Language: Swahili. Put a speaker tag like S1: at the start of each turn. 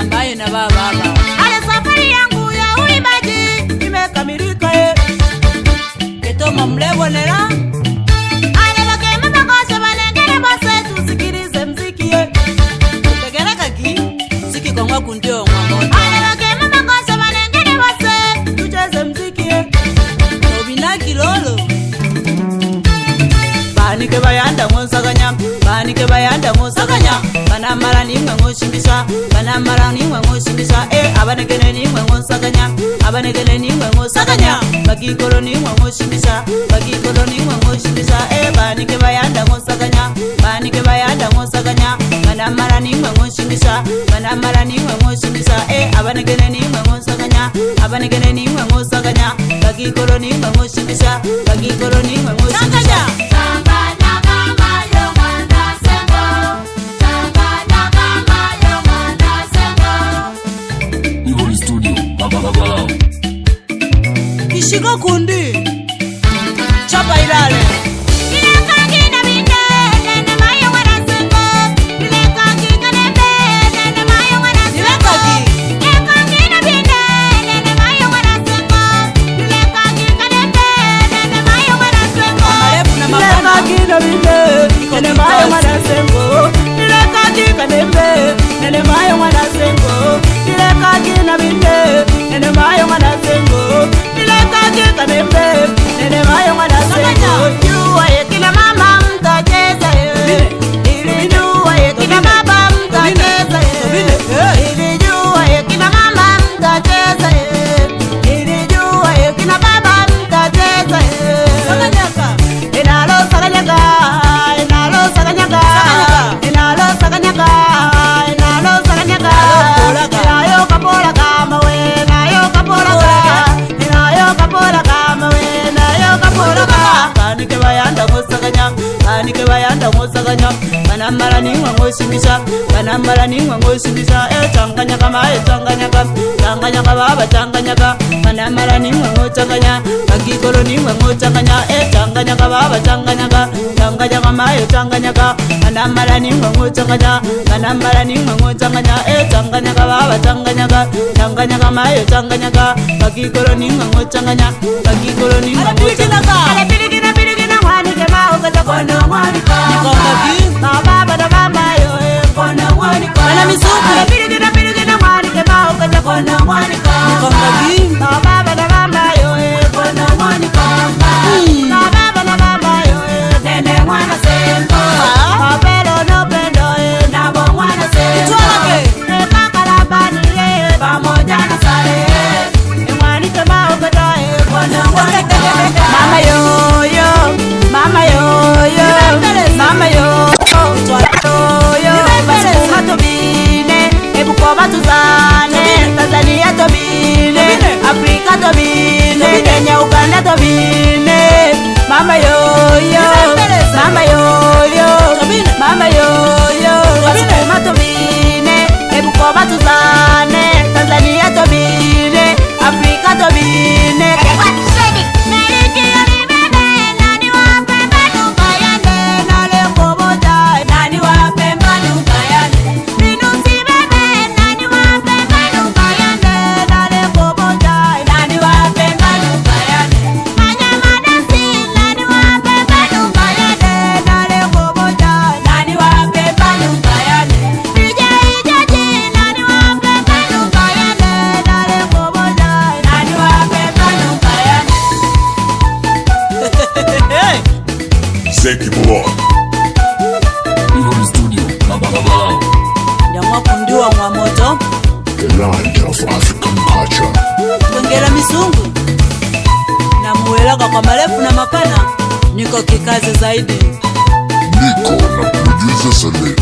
S1: mamaye na baba.
S2: Ale safari yangu ya uimbaji imekamilika.
S1: Ketoma mlebonera.
S2: Ale bakema makosha balengere bose tusikilize mziki.
S1: Tegera kaki siki kwa mwaku ndio mwamoto.
S2: Ale bakema makosha balengere bose tucheze mziki.
S1: Obina kilolo.
S2: Banike bayanda ngonsaganya, banike bayanda ngonsaganya. Banamara nimwe ngoshimbisha, banamara nimwe ngoshimbisha. Abanekene nimwe ngonsaganya, abanekene nimwe ngosaganya. Bagikolo nimwe ngoshimbisha, bagikolo nimwe ngoshimbisha. Banike bayanda ngonsaganya, banike bayanda ngonsaganya. Banamara nimwe ngoshimbisha, banamara nimwe ngoshimbisha. Abanekene nimwe ngonsaganya, abanekene nimwe ngosaganya. Bagikolo nimwe ngoshimbisha, bagikolo nimwe ngoshimbisha.
S1: Kishigo kundi chapa ilale banike bayanda ngosaganya banamara nimwe ngoshimisha banamara nimwe ngoshimisha changanya kama changanya baba changanya banamara nimwe ngochanganya bagikolo nimwe ngochanganya changanya baba changanya kama changanya banamara nimwe ngochanganya banamara nimwe ngochanganya changanya baba changanya kama changanya bagikolo nimwe ngochanganya bagikolo nimwe ngochanganya Kono mwanika
S2: baba na mama yo
S1: kono mwanika bana misuku
S2: pirigina mwanike mao kaza kono mwanika baba na mama yo
S1: kono mwanika
S2: baba na mama yo
S1: nene mwana sembo
S2: apelo no pendo
S1: na bo mwana sembo
S2: kaka la bani
S1: pamoja na sare
S2: mwanike mao kaza
S1: kono mwanika
S2: mama yo mama yo mama yo basukuma tobine ebukoba tuzane Tanzania tobine Afrika tobine Kenya Uganda tobine mama yo mama yo mama yo basukuma tobine ebukoba tuzane Tanzania tobine Afrika tobine
S3: Zeki Boy
S4: Evil Studio Baba
S1: Nyamwa kundiwa mwamoto
S3: The land of African culture
S1: Kwengela misungu na muwelaga kwa marefu na mapana. Niko kikazi zaidi
S3: Niko na producer Saleh